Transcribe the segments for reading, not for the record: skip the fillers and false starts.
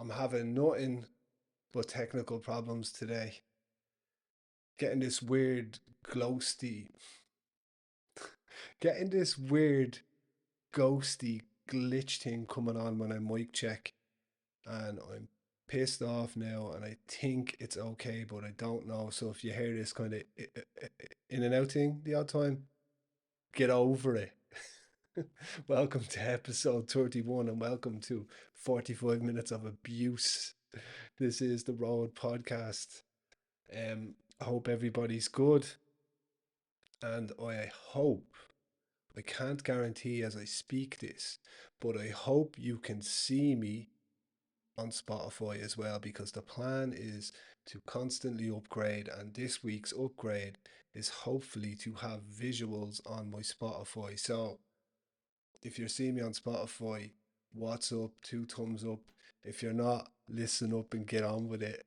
I'm having nothing but technical problems today. Getting this weird ghosty, getting this weird ghosty glitch thing coming on when I mic check, and I'm pissed off now. And I think it's okay, but I don't know. So if you hear this kind of in and out thing the odd time, get over it. Welcome to episode 31 and welcome to 45 minutes of abuse. This is the Road Podcast. I hope everybody's good, and I can't guarantee as I speak this, but I hope you can see me on Spotify as well, because the plan is to constantly upgrade, and this week's upgrade is hopefully to have visuals on my Spotify. So if you're seeing me on Spotify, what's up? Two thumbs up. If you're not, listen up and get on with it.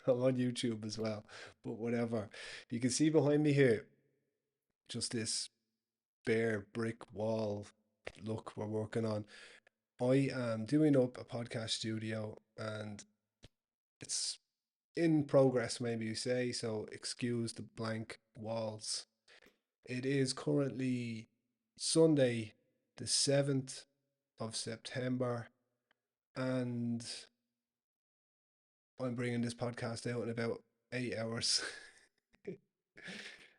I'm on YouTube as well, but whatever. You can see behind me here just this bare brick wall look we're working on. I am doing up a podcast studio and it's in progress, maybe you say, so excuse the blank walls. It is currently Sunday, the 7th of September, and I'm bringing this podcast out in about 8 hours.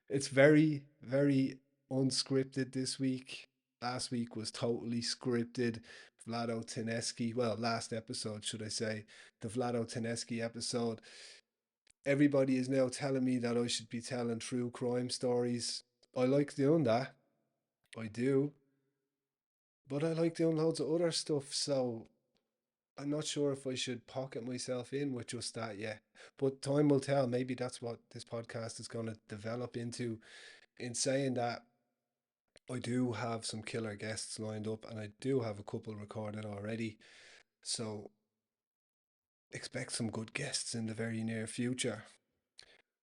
It's very, very unscripted this week. Last week was totally scripted. Vlado Teneski, well, last episode, should I say, the Vlado Teneski episode. Everybody is now telling me that I should be telling true crime stories. I like doing that. I do. But I like doing loads of other stuff, so I'm not sure if I should pocket myself in with just that yet. But time will tell. Maybe that's what this podcast is going to develop into. In saying that, I do have some killer guests lined up, and I do have a couple recorded already. So expect some good guests in the very near future.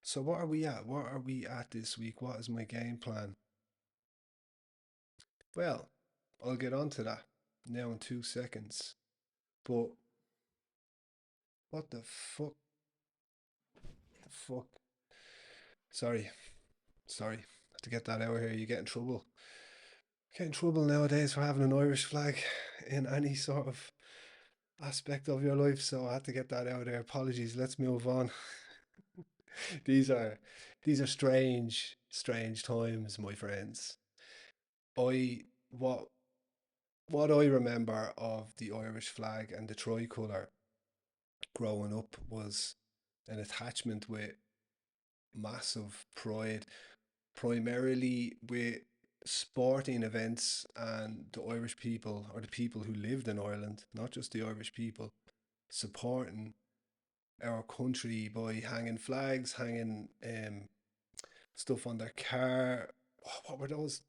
So what are we at? What are we at this week? What is my game plan? Well, I'll get on to that now in 2 seconds. But what the fuck? The fuck? Sorry, sorry. Have to get that out here. You get in trouble. Get in trouble nowadays for having an Irish flag in any sort of aspect of your life. So I had to get that out there. Apologies. Let's move on. these are these are strange, strange times, my friends. I what I remember of the Irish flag and the tricolour growing up was an attachment with massive pride, primarily with sporting events and the Irish people, or the people who lived in Ireland, not just the Irish people, supporting our country by hanging flags, hanging stuff on their car. Oh, what were those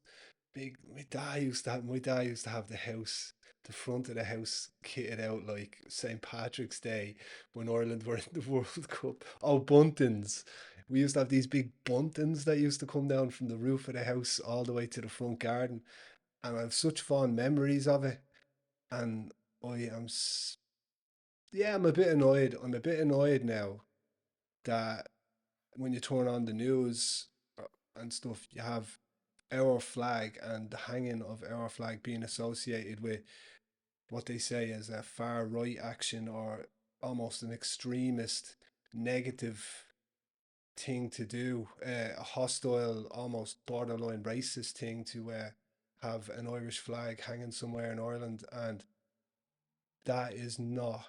big? My dad used to have the front of the house kitted out like St. Patrick's Day when Ireland were in the World Cup. Oh, buntings. We used to have these big buntings that used to come down from the roof of the house all the way to the front garden. And I have such fond memories of it. And I am, yeah, I'm a bit annoyed. I'm a bit annoyed now that when you turn on the news and stuff, you have our flag and the hanging of our flag being associated with what they say is a far right action, or almost an extremist negative thing to do, a hostile, almost borderline racist thing to have an Irish flag hanging somewhere in Ireland. And that is not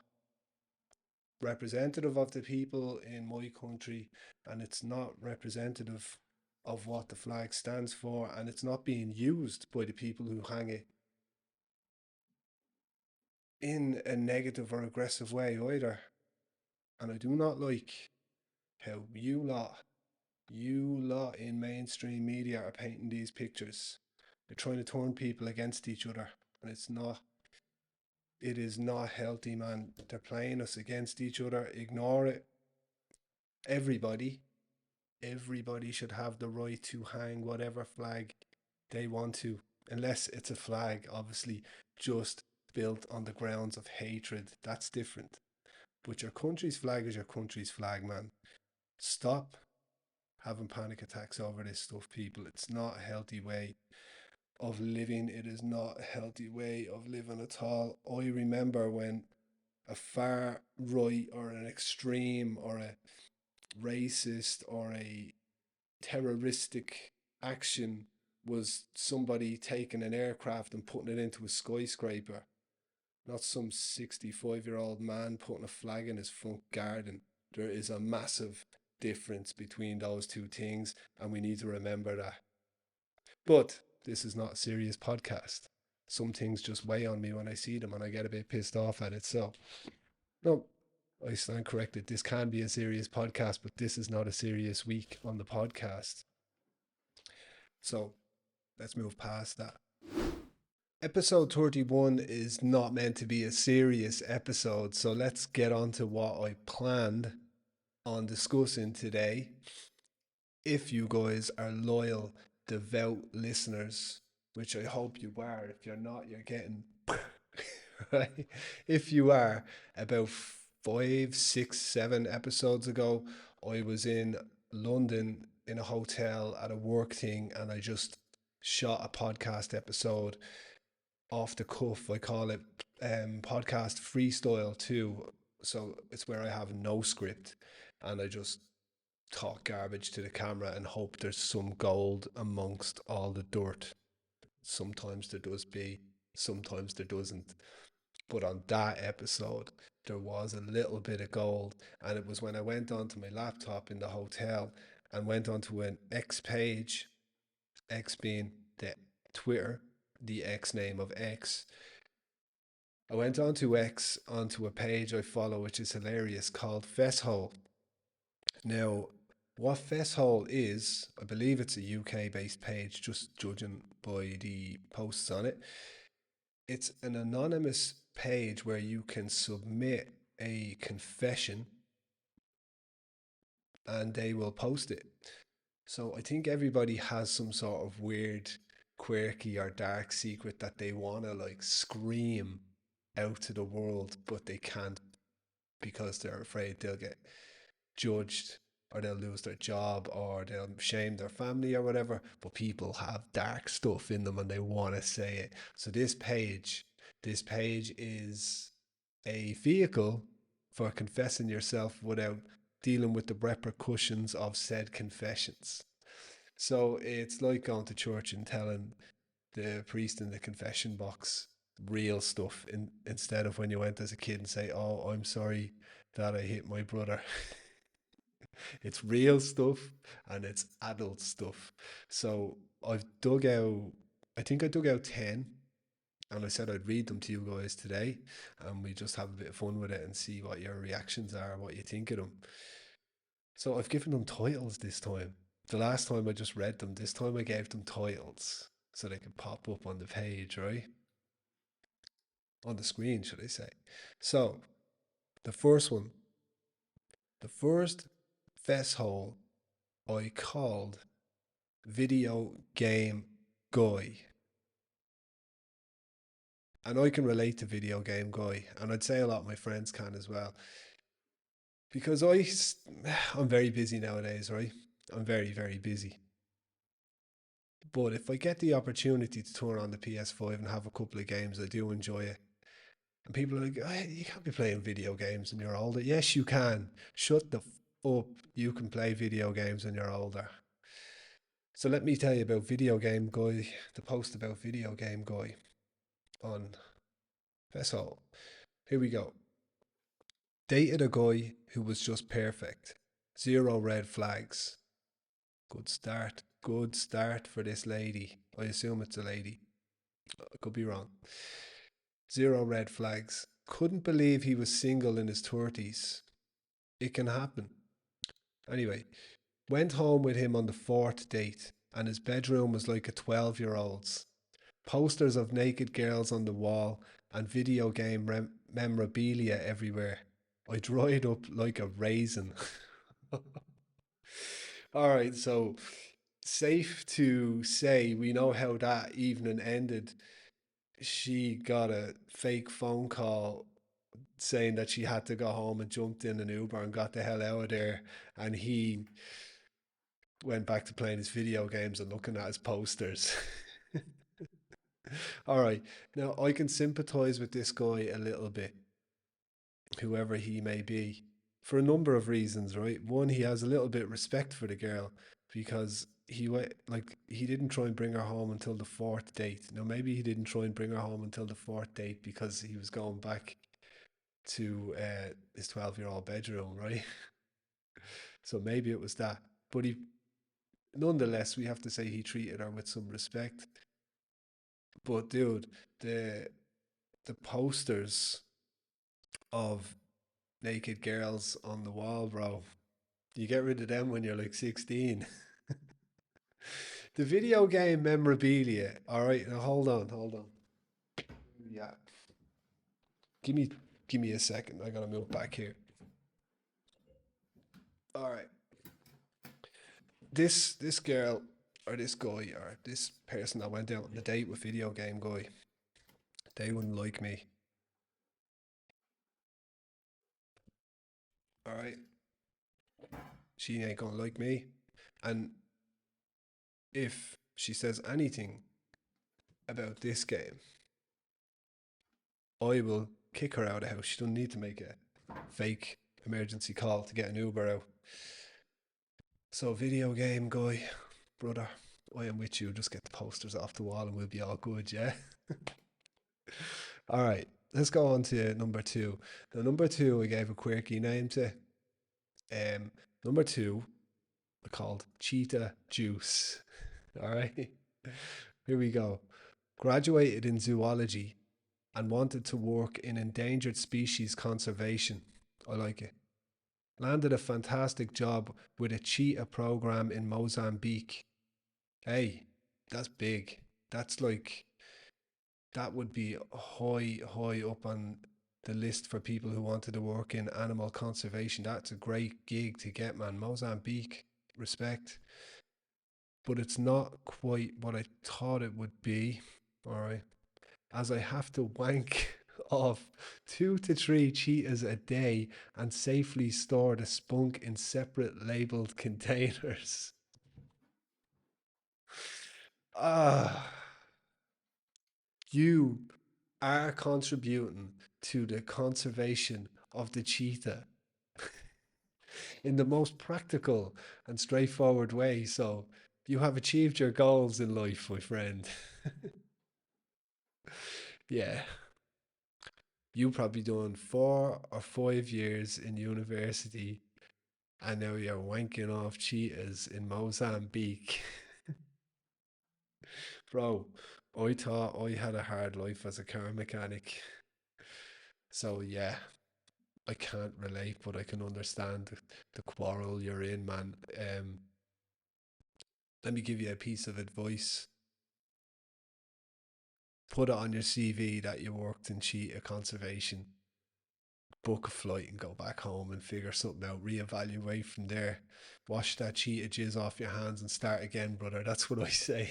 representative of the people in my country, and it's not representative of what the flag stands for, and it's not being used by the people who hang it in a negative or aggressive way either. And I do not like how you lot in mainstream media are painting these pictures. They're trying to turn people against each other, and it is not healthy, man. They're playing us against each other. Ignore it. Everybody, everybody should have the right to hang whatever flag they want to, unless it's a flag, obviously, just built on the grounds of hatred. That's different. But your country's flag is your country's flag, man. Stop having panic attacks over this stuff, people. It's not a healthy way of living. It is not a healthy way of living at all. I remember when a far right or an extreme or a racist or a terroristic action was somebody taking an aircraft and putting it into a skyscraper, not some 65-year-old man putting a flag in his front garden. There is a massive difference between those two things, and we need to remember that. But this is not a serious podcast. Some things just weigh on me when I see them and I get a bit pissed off at it. So, no, I stand corrected. This can be a serious podcast, but this is not a serious week on the podcast. So, let's move past that. Episode 31 is not meant to be a serious episode, so let's get on to what I planned on discussing today. If you guys are loyal, devout listeners, which I hope you are. If you're not, you're getting right. If you are, about 5, 6, 7 episodes ago, I was in London in a hotel at a work thing, and I just shot a podcast episode off the cuff. I call it podcast freestyle too. So it's where I have no script and I just talk garbage to the camera and hope there's some gold amongst all the dirt. Sometimes there does be, sometimes there doesn't. But on that episode, there was a little bit of gold. And it was when I went onto my laptop in the hotel and went onto an X page, X being the Twitter, the X name of X. I went onto X, onto a page I follow, which is hilarious, called Fesshole. Now, what Fesshole is, I believe it's a UK based page, just judging by the posts on it. It's an anonymous page where you can submit a confession and they will post it. So I think everybody has some sort of weird, quirky, or dark secret that they want to like scream out to the world, but they can't because they're afraid they'll get judged or they'll lose their job or they'll shame their family or whatever. But people have dark stuff in them and they want to say it. So this page is a vehicle for confessing yourself without dealing with the repercussions of said confessions. So it's like going to church and telling the priest in the confession box real stuff instead of when you went as a kid and say, "Oh, I'm sorry that I hit my brother." It's real stuff and it's adult stuff. So I think I dug out 10 and I said I'd read them to you guys today and we just have a bit of fun with it and see what your reactions are, what you think of them. So I've given them titles this time. The last time I just read them, this time I gave them titles so they can pop up on the page, right? On the screen, should I say. So, the first one, the first fess hole I called Video Game Guy. And I can relate to Video Game Guy, and I'd say a lot of my friends can as well. Because I'm very busy nowadays, right? I'm very, very busy. But if I get the opportunity to turn on the PS5 and have a couple of games, I do enjoy it. And people are like, "Oh, you can't be playing video games when you're older." Yes, you can. Shut the up. You can play video games when you're older. So let me tell you about Video Game Guy, the post about Video Game Guy on Vessel. Here we go. Dated a guy who was just perfect. Zero red flags. Good start. Good start for this lady. I assume it's a lady. I could be wrong. Zero red flags. Couldn't believe he was single in his 30s. It can happen. Anyway, went home with him on the fourth date, and his bedroom was like a 12-year-old's. Posters of naked girls on the wall and video game memorabilia everywhere. I dried up like a raisin. All right, so safe to say we know how that evening ended. She got a fake phone call saying that she had to go home and jumped in an Uber and got the hell out of there. And he went back to playing his video games and looking at his posters. All right. Now, I can sympathize with this guy a little bit, whoever he may be, for a number of reasons, right? One, he has a little bit of respect for the girl because he didn't try and bring her home until the fourth date. Now, maybe he didn't try and bring her home until the fourth date because he was going back to his 12-year-old bedroom, right? So maybe it was that. But he, nonetheless, we have to say he treated her with some respect. But dude, the the posters of naked girls on the wall, bro. You get rid of them when you're like 16. The video game memorabilia. All right, now hold on, hold on. Yeah, give me give me a second. I gotta move back here. All right, this girl or this guy or this person that went out on the date with video game guy, they wouldn't like me. All right, she ain't gonna like me, and if she says anything about this game, I will kick her out of the house. She doesn't need to make a fake emergency call to get an Uber out. So, video game guy, brother, I am with you. Just get the posters off the wall and we'll be all good, yeah? All right, let's go on to number two. Now, number two, I gave a quirky name to. Um, Number two, I called Cheetah Juice. All right, here we go. Graduated in zoology and wanted to work in endangered species conservation. I like it. Landed a fantastic job with a cheetah program in Mozambique. Hey, that's big. That's like, that would be high, high up on the list for people who wanted to work in animal conservation. That's a great gig to get, man. Mozambique, respect. But it's not quite what I thought it would be. All right. As I have to wank off 2 to 3 cheetahs a day and safely store the spunk in separate labeled containers. Ah, you are contributing to the conservation of the cheetah in the most practical and straightforward way. So you have achieved your goals in life, my friend. Yeah, you probably done 4 or 5 years in university and now you're wanking off cheetahs in Mozambique. Bro, I thought I had a hard life as a car mechanic. So yeah, I can't relate, but I can understand the quarrel you're in, man. Let me give you a piece of advice. Put it on your CV that you worked in cheetah conservation. Book a flight and go back home and figure something out. Reevaluate from there. Wash that cheetah jizz off your hands and start again, brother. That's what I say.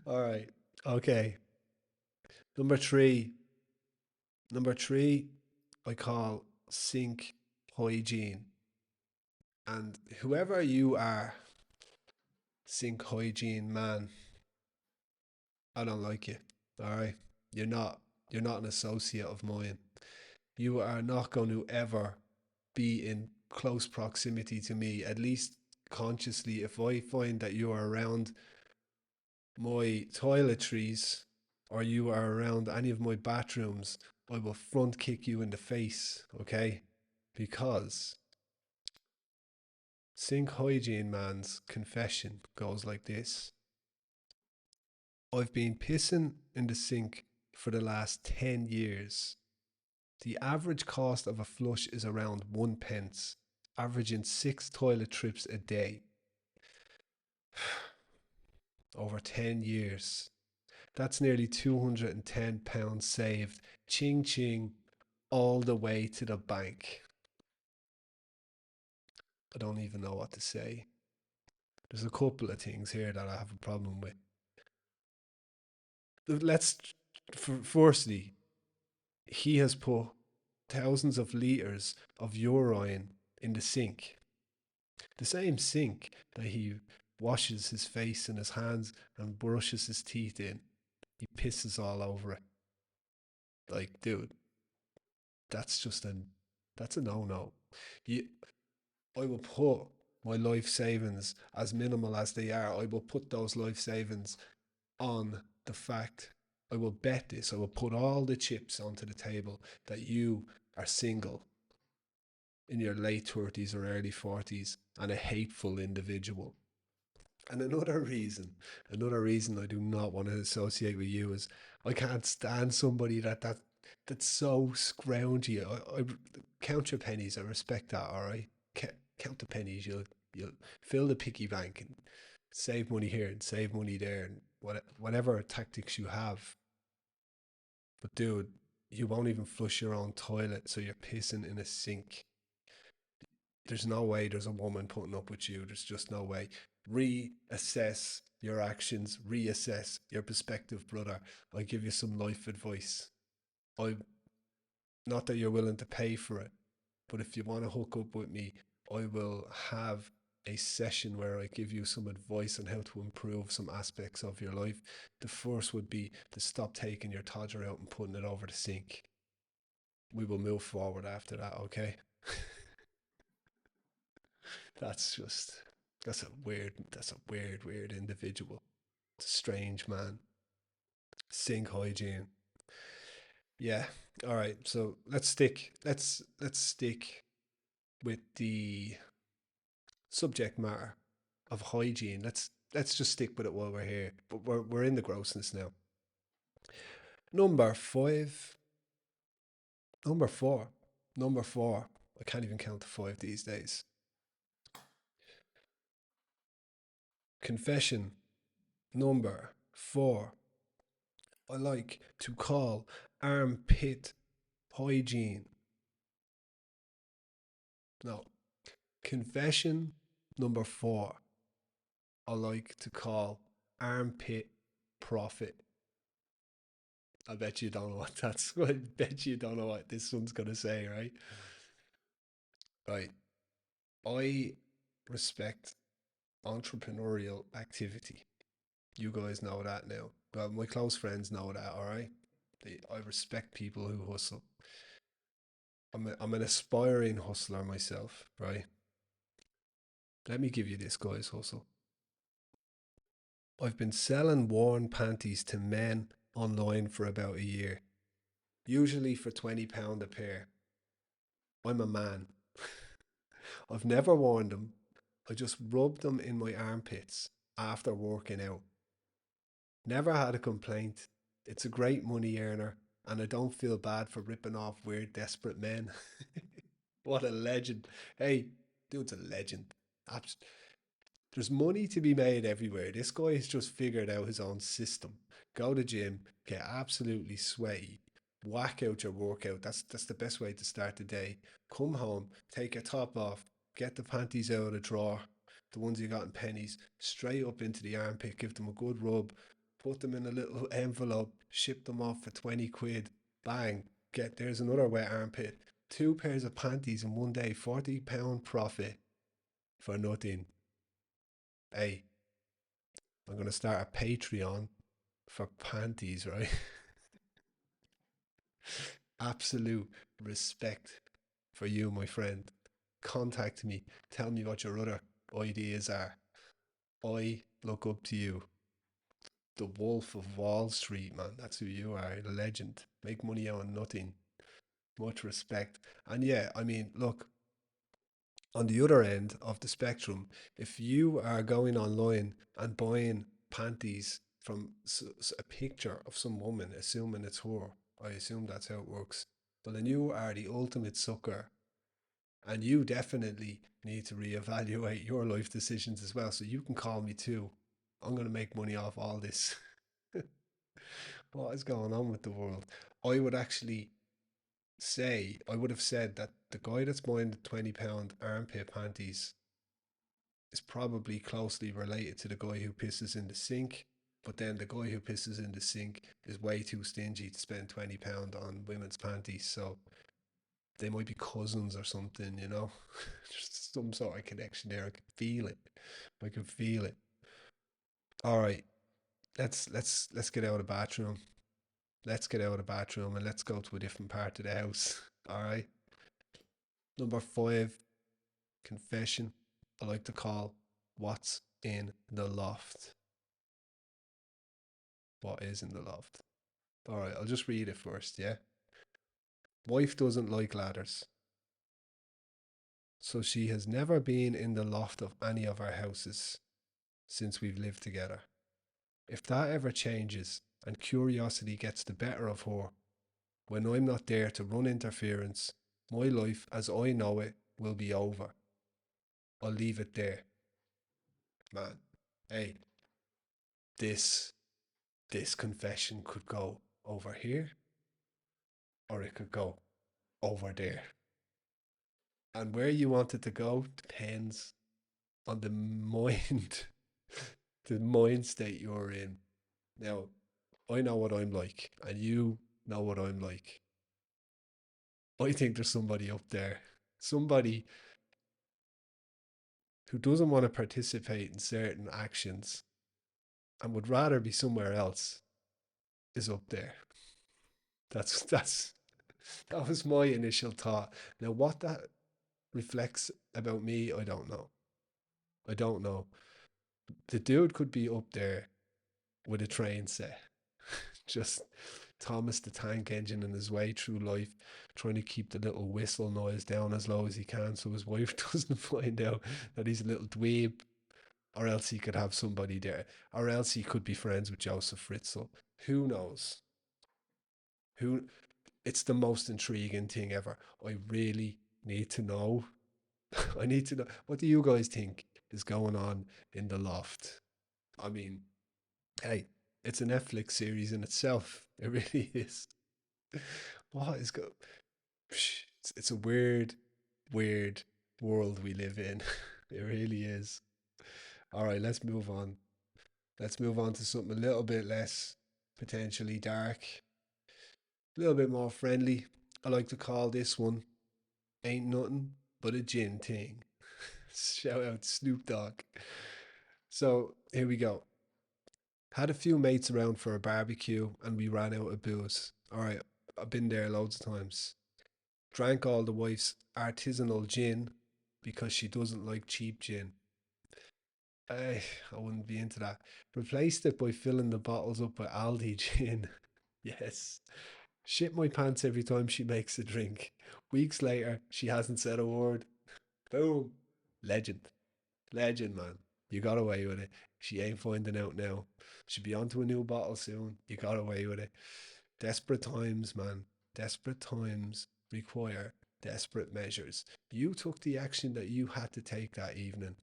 All right. Okay. Number three. Number three, I call sink hygiene. And whoever you are, sink hygiene man, I don't like you. All right. You're not you're not an associate of mine. You are not going to ever be in close proximity to me, at least consciously. If I find that you are around my toiletries or you are around any of my bathrooms, I will front kick you in the face, okay? Because sink hygiene man's confession goes like this: I've been pissing in the sink for the last 10 years. The average cost of a flush is around 1 pence, averaging 6 toilet trips a day over 10 years. That's nearly £210 saved. Ching ching, all the way to the bank. I don't even know what to say. There's a couple of things here that I have a problem with. Let's, firstly, he has put thousands of liters of urine in the sink, the same sink that he washes his face and his hands and brushes his teeth in. He pisses all over it. Like, dude, that's just a that's a no no. You, I will put my life savings, as minimal as they are, I will put those life savings on the fact, I will bet this, I will put all the chips onto the table that you are single in your late 30s or early 40s and a hateful individual. And another reason I do not want to associate with you is I can't stand somebody that's so scroungy. I count your pennies. I respect that. All right, count the pennies. You'll fill the piggy bank and save money here and save money there and whatever tactics you have. But dude, you won't even flush your own toilet, so you're pissing in a sink. There's no way there's a woman putting up with you. There's just no way. Reassess your actions, reassess your perspective, brother. I give you some life advice. I Not that you're willing to pay for it, but if you want to hook up with me, I will have a session where I give you some advice on how to improve some aspects of your life. The first would be to stop taking your toddler out and putting it over the sink. We will move forward after that, okay? That's just that's a weird individual. It's a strange man. Sink hygiene. Yeah. All right. So let's stick with the subject matter of hygiene. Let's just stick with it while we're here. But we're in the grossness now. Number five. Number four. Number four. I can't even count to five these days. Confession number four. I like to call armpit hygiene. No. Confession number four. I like to call armpit profit. I bet you don't know what that's. I bet you don't know what this one's gonna say, right? Right. I respect entrepreneurial activity. You guys know that now. Well, my close friends know that. All right. I respect people who hustle. I'm an aspiring hustler myself, right? Let me give you this guy's hustle. I've been selling worn panties to men online for about a year, usually for £20 a pair. I'm a man. I've never worn them. I just rub them in my armpits after working out. Never had a complaint. It's a great money earner, and I don't feel bad for ripping off weird, desperate men. What a legend. Hey, dude's a legend. Abs- There's money to be made everywhere. This guy has just figured out his own system. Go to gym, get absolutely sweaty, whack out your workout. That's the best way to start the day. Come home, take your top off, get the panties out of the drawer, the ones you got in pennies, straight up into the armpit, give them a good rub, put them in a little envelope, ship them off for 20 quid. Bang, there's another wet armpit. Two pairs of panties in one day, £40 profit for nothing. Hey, I'm going to start a Patreon for panties, right? Absolute respect for you, my friend. Contact me. Tell me what your other ideas are. I look up to you. The Wolf of Wall Street, man. That's who you are. A legend. Make money out of nothing. Much respect. And yeah, I mean, look, on the other end of the spectrum, if you are going online and buying panties from a picture of some woman, assuming it's her, I assume that's how it works. Well, then you are the ultimate sucker, and you definitely need to reevaluate your life decisions as well. So you can call me too. I'm going to make money off all this. What is going on with the world? I would actually I would have said that the guy that's buying the £20 armpit panties is probably closely related to the guy who pisses in the sink. But then the guy who pisses in the sink is way too stingy to spend £20 on women's panties. So they might be cousins or something, you know? Just some sort of connection there. I can feel it. I can feel it. All right, let's get out of the bathroom. Let's get out of the bathroom and let's go to a different part of the house. All right. Number five, confession. I like to call what's in the loft. What is in the loft? All right, I'll just read it first. Yeah. Wife doesn't like ladders, so she has never been in the loft of any of our houses since we've lived together. If that ever changes and curiosity gets the better of her when I'm not there to run interference, my life as I know it will be over. I'll leave it there. Man, hey, this this confession could go over here or it could go over there. And where you want it to go depends on the mind, the mind state you're in. Now, I know what I'm like, and you know what I'm like. I think there's somebody up there, somebody who doesn't want to participate in certain actions and would rather be somewhere else is up there. That's that was my initial thought. Now, what that reflects about me, I don't know. I don't know. The dude could be up there with a train set, just Thomas the Tank Engine in his way through life, trying to keep the little whistle noise down as low as he can so his wife doesn't find out that he's a little dweeb. Or else he could have somebody there. Or else he could be friends with Joseph Fritzl. Who knows? Who? It's the most intriguing thing ever. I really need to know. I need to know. What do you guys think is going on in the loft? I mean, hey, it's a Netflix series in itself. It really is. What is go? It's a weird, weird world we live in. It really is. All right, let's move on. Let's move on to something a little bit less potentially dark, a little bit more friendly. I like to call this one Ain't Nothing But a Gin Thing. Shout out Snoop Dogg. So here we go. Had a few mates around for a barbecue and we ran out of booze. All right, I've been there loads of times. Drank all the wife's artisanal gin because she doesn't like cheap gin. I wouldn't be into that. Replaced it by filling the bottles up with Aldi gin. Yes. Shit my pants every time she makes a drink. Weeks later, she hasn't said a word. Boom. Legend. Legend, man. You got away with it. She ain't finding out now. She'll be onto a new bottle soon. You got away with it. Desperate times, man. Desperate times require desperate measures. You took the action that you had to take that evening.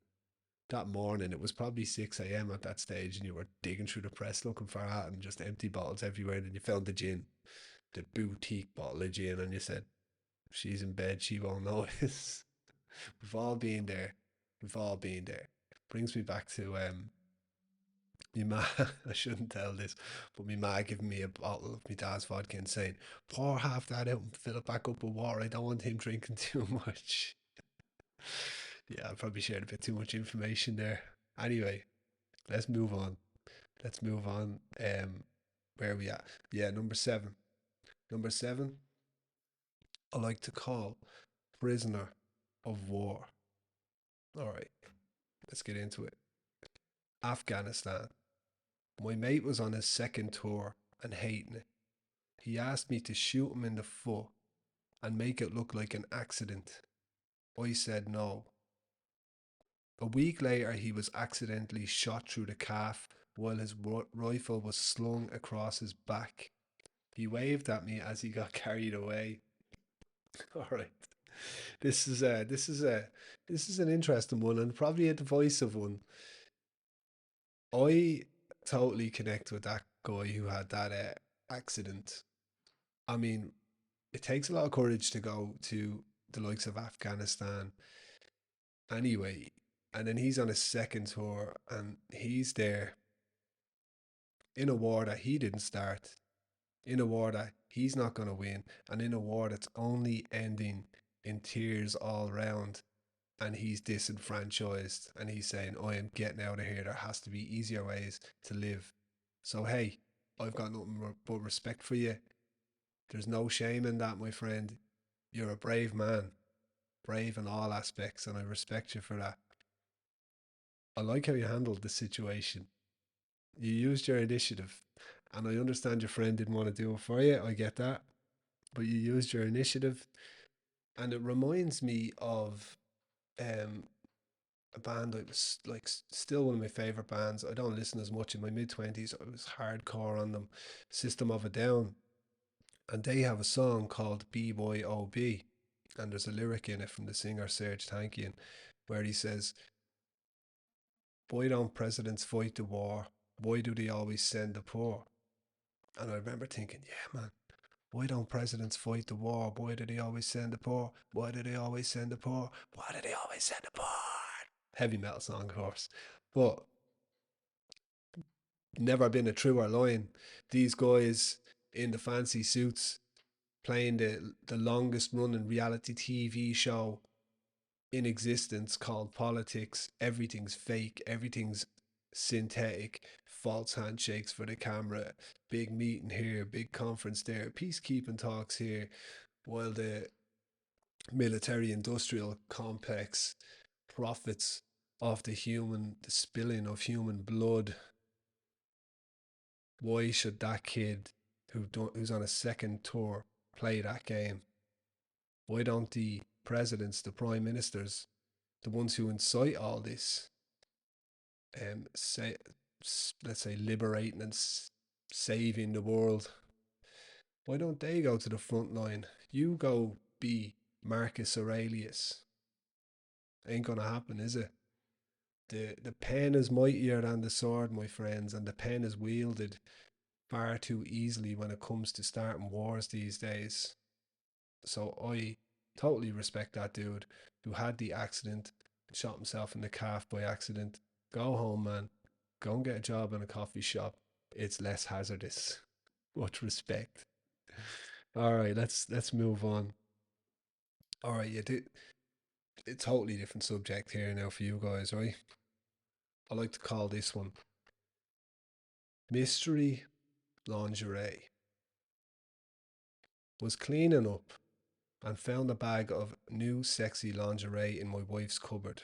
That morning, it was probably 6 a.m. at that stage, and you were digging through the press looking for that and just empty bottles everywhere. And then you found the gin, the boutique bottle of gin, and you said, she's in bed, she won't notice. We've all been there. We've all been there. Brings me back to my ma. I shouldn't tell this, but my ma giving me a bottle of my dad's vodka and saying, pour half that out and fill it back up with water. I don't want him drinking too much. Yeah, I probably shared a bit too much information there. Anyway, let's move on. Let's move on. Where are we at? Yeah, number seven. Number seven, I like to call prisoner of war. All right, let's get into it. Afghanistan. My mate was on his second tour and hating it. He asked me to shoot him in the foot and make it look like an accident. I said no. A week later, he was accidentally shot through the calf while his rifle was slung across his back. He waved at me as he got carried away. All right, this is an interesting one and probably a divisive one. I totally connect with that guy who had that accident. I mean, it takes a lot of courage to go to the likes of Afghanistan anyway. And then he's on his second tour and he's there in a war that he didn't start, in a war that he's not going to win, and in a war that's only ending in tears all round. And he's disenfranchised and he's saying, I am getting out of here. There has to be easier ways to live. So, hey, I've got nothing but respect for you. There's no shame in that, my friend. You're a brave man, brave in all aspects, and I respect you for that. I like how you handled the situation. You used your initiative, and I understand your friend didn't want to do it for you. I get that. But you used your initiative, and it reminds me of um, a band that was like still one of my favorite bands. I don't listen as much in my mid 20s. I was hardcore on them. System of a Down, and they have a song called B Boy O B, and there's a lyric in it from the singer Serge Tankian where he says, "Why don't presidents fight the war? Why do they always send the poor?" And I remember thinking, yeah, man, why don't presidents fight the war? Why do they always send the poor? Why do they always send the poor? Why do they always send the poor? Heavy metal song, of course. But never been a truer line. These guys in the fancy suits playing the longest running reality TV show in existence called Politics. Everything's fake, everything's synthetic, false handshakes for the camera, big meeting here, big conference there, peacekeeping talks here, while the military industrial complex profits off the spilling of human blood. Why should that kid who's on a second tour play that game? Why don't the presidents, the prime ministers, the ones who incite all this, say, let's say, liberating and saving the world, why don't they go to the front line? You go be Marcus Aurelius. Ain't gonna happen, is it? The pen is mightier than the sword, my friends, and the pen is wielded far too easily when it comes to starting wars these days. So I totally respect that dude who had the accident, shot himself in the calf by accident. Go home, man. Go and get a job in a coffee shop. It's less hazardous. Much respect. All right, let's move on. All right, you did a totally different subject here now for you guys, right? I like to call this one mystery lingerie. Was cleaning up and found a bag of new sexy lingerie in my wife's cupboard.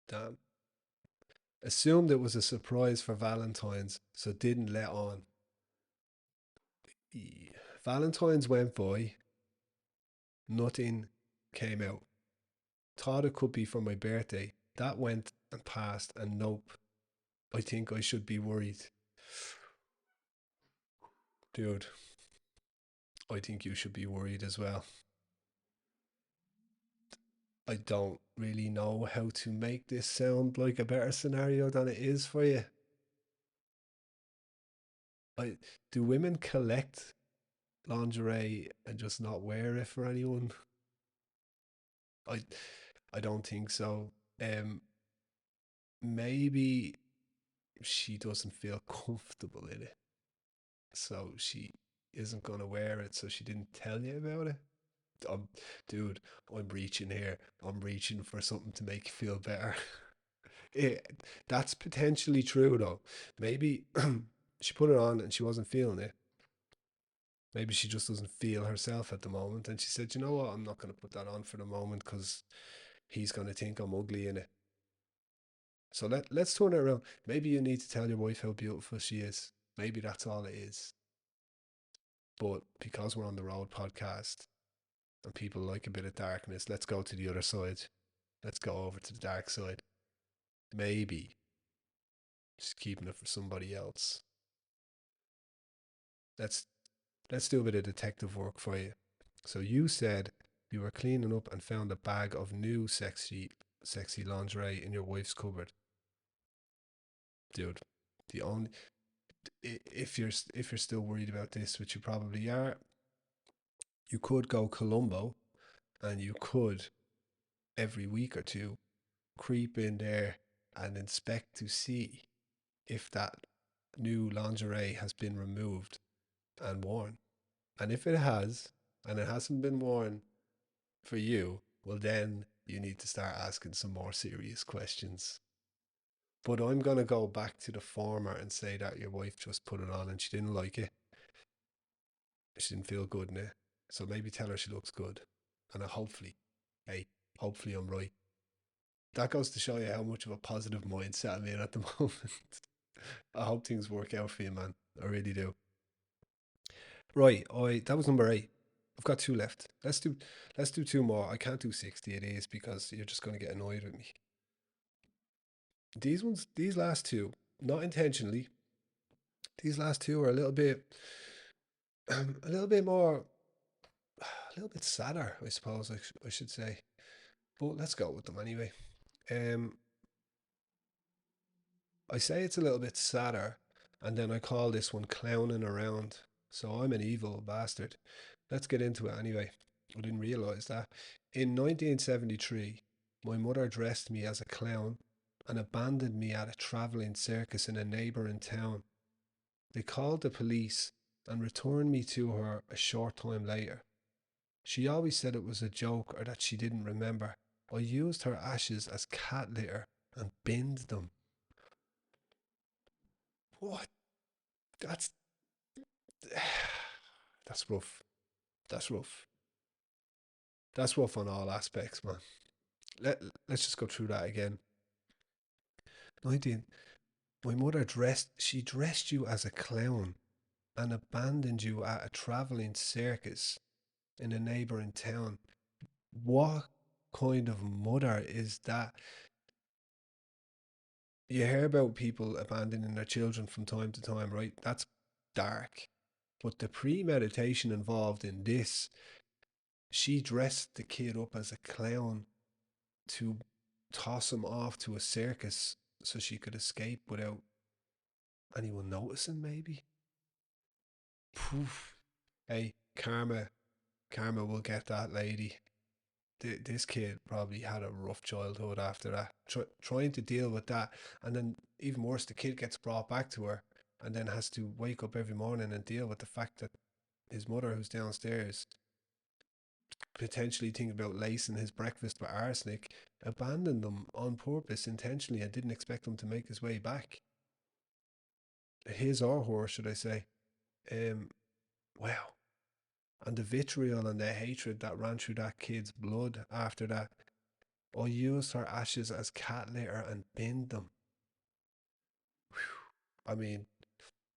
Damn. Assumed it was a surprise for Valentine's, so didn't let on. Valentine's went by, nothing came out. Thought it could be for my birthday. That went and passed, and nope. I think I should be worried. Dude, I think you should be worried as well. I don't really know how to make this sound like a better scenario than it is for you. I do women collect lingerie and just not wear it for anyone? I I don't think so. Um, Maybe she doesn't feel comfortable in it, so she isn't gonna wear it. So she didn't tell you about it. I'm, dude, I'm reaching here. I'm reaching for something to make you feel better. That's potentially true though. Maybe she put it on and she wasn't feeling it. Maybe she just doesn't feel herself at the moment, and she said, "You know what? I'm not going to put that on for the moment because he's going to think I'm ugly in it." So let's turn it around. Maybe you need to tell your wife how beautiful she is. Maybe that's all it is. But because we're on the road podcast and people like a bit of darkness, let's go to the other side. Let's go over to the dark side. Maybe she's keeping it for somebody else. Let's let's do a bit of detective work for you. So you said you were cleaning up and found a bag of new sexy lingerie in your wife's cupboard. Dude, the only if you're still worried about this, which you probably are, you could go Columbo and you could every week or two creep in there and inspect to see if that new lingerie has been removed and worn. And if it has, and it hasn't been worn for you, well, then you need to start asking some more serious questions. But I'm going to go back to the former and say that your wife just put it on and she didn't like it. She didn't feel good in it. So maybe tell her she looks good. And hopefully, hey, hopefully I'm right. That goes to show you how much of a positive mindset I'm in at the moment. I hope things work out for you, man. I really do. Right, I that was number 8. I've got two left. Let's do two more. I can't do 60 it is because you're just gonna get annoyed with me. These last two, not intentionally, these last two are a little bit a little bit more a little bit sadder, I suppose I should say. But let's go with them anyway. Um I say it's a little bit sadder, and then I call this one clowning around. So I'm an evil bastard. Let's get into it anyway. I didn't realise that. In 1973, my mother dressed me as a clown and abandoned me at a travelling circus in a neighbouring town. They called the police and returned me to her a short time later. She always said it was a joke or that she didn't remember. I used her ashes as cat litter and binned them. What? That's that's rough. That's rough. That's rough on all aspects, man. Let let's just go through that again. 19. My mother she dressed you as a clown and abandoned you at a travelling circus in a neighbouring town. What kind of mother is that? You hear about people abandoning their children from time to time, right? That's dark. But the premeditation involved in this, she dressed the kid up as a clown to toss him off to a circus so she could escape without anyone noticing, maybe? Poof. Hey, karma will get that lady. This kid probably had a rough childhood after that. Trying to deal with that, and then even worse, the kid gets brought back to her, and then has to wake up every morning and deal with the fact that his mother, who's downstairs, potentially thinking about lacing his breakfast with arsenic, abandoned them on purpose, intentionally, and didn't expect him to make his way back. His or her, should I say? Um, wow. And the vitriol and the hatred that ran through that kid's blood after that. I used her ashes as cat litter and binned them. I mean,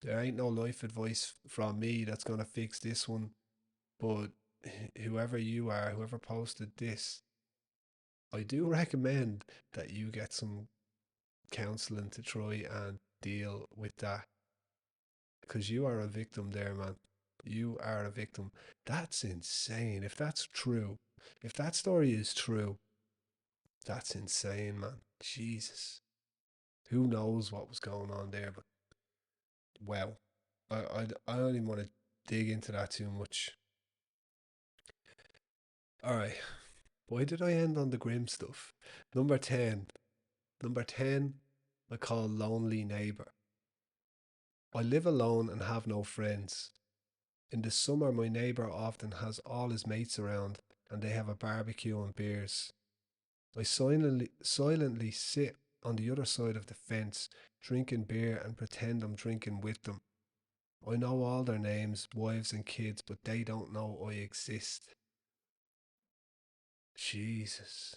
there ain't no life advice from me that's gonna fix this one, but whoever you are, whoever posted this, I do recommend that you get some counseling to try and deal with that because you are a victim there, man. You are a victim. That's insane. If that's true, if that story is true, that's insane, man. Jesus. Who knows what was going on there, but wow. I don't even want to dig into that too much. Alright. Why did I end on the grim stuff? Number 10. Number 10, I call Lonely Neighbour. I live alone and have no friends. In the summer, my neighbour often has all his mates around and they have a barbecue and beers. I silently sit on the other side of the fence, drinking beer and pretend I'm drinking with them. I know all their names, wives, and kids, but they don't know I exist. Jesus.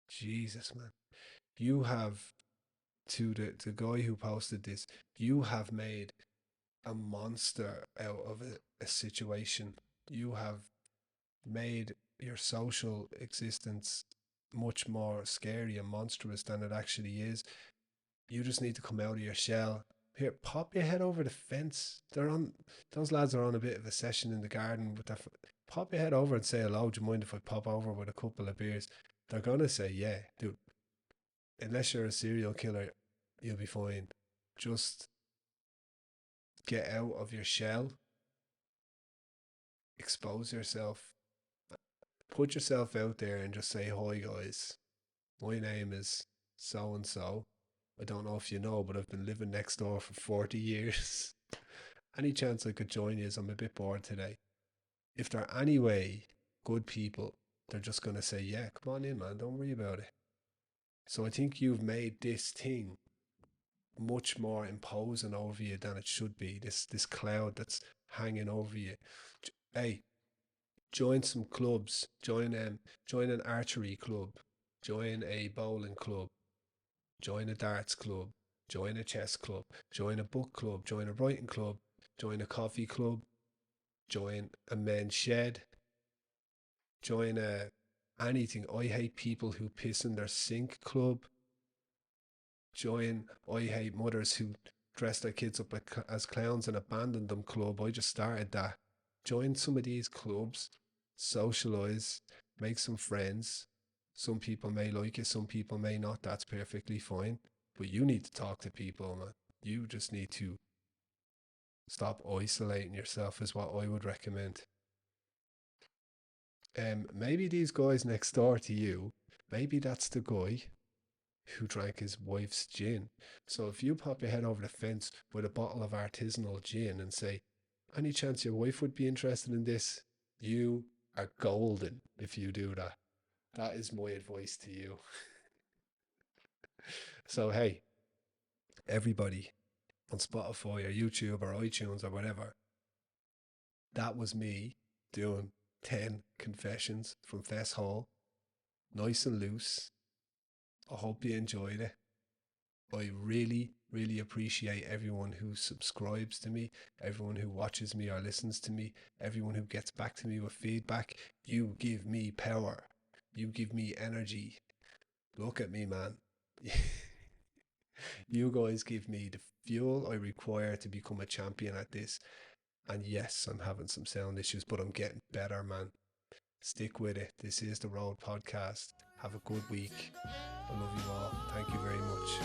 Jesus, man. You have, to the guy who posted this, you have made a monster out of a situation. You have made your social existence much more scary and monstrous than it actually is. You just need to come out of your shell. Here, pop your head over the fence. Those lads are on a bit of a session in the garden with their. Pop your head over and say hello. Do you mind if I pop over with a couple of beers? They're gonna say, yeah, dude. Unless you're a serial killer, you'll be fine. Just get out of your shell, expose yourself, put yourself out there, and just say, hi, guys. My name is so and so. I don't know if you know, but I've been living next door for 40 years. Any chance I could join you? I'm a bit bored today. If they're anyway good people, they're just going to say, yeah, come on in, man, don't worry about it. So I think you've made this thing much more imposing over you than it should be. This cloud that's hanging over you. Hey, join some clubs. Join an archery club. Join a bowling club. Join a darts club. Join a chess club. Join a book club. Join a writing club. Join a coffee club. Join a men's shed. Join a anything. I hate people who piss in their sink club. Join I hate mothers who dress their kids up as clowns and abandon them club. I just started that. Join some of these clubs, socialize, make some friends. Some people may like it, some people may not. That's perfectly fine. But you need to talk to people, man. You just need to stop isolating yourself, is what I would recommend. Maybe these guys next door to you, maybe that's the guy who drank his wife's gin. So if you pop your head over the fence with a bottle of artisanal gin and say, any chance your wife would be interested in this? You are golden if you do that. That is my advice to you. So, hey, everybody on Spotify or YouTube or iTunes or whatever, that was me doing 10 confessions from Fess Hall. Nice and loose. I hope you enjoyed it. I really, really appreciate everyone who subscribes to me, everyone who watches me or listens to me, everyone who gets back to me with feedback. You give me power. You give me energy. Look at me, man. You guys give me the fuel I require to become a champion at this. And yes, I'm having some sound issues, but I'm getting better, man. Stick with it. This is the Road Podcast. Have a good week. I love you all. Thank you very much.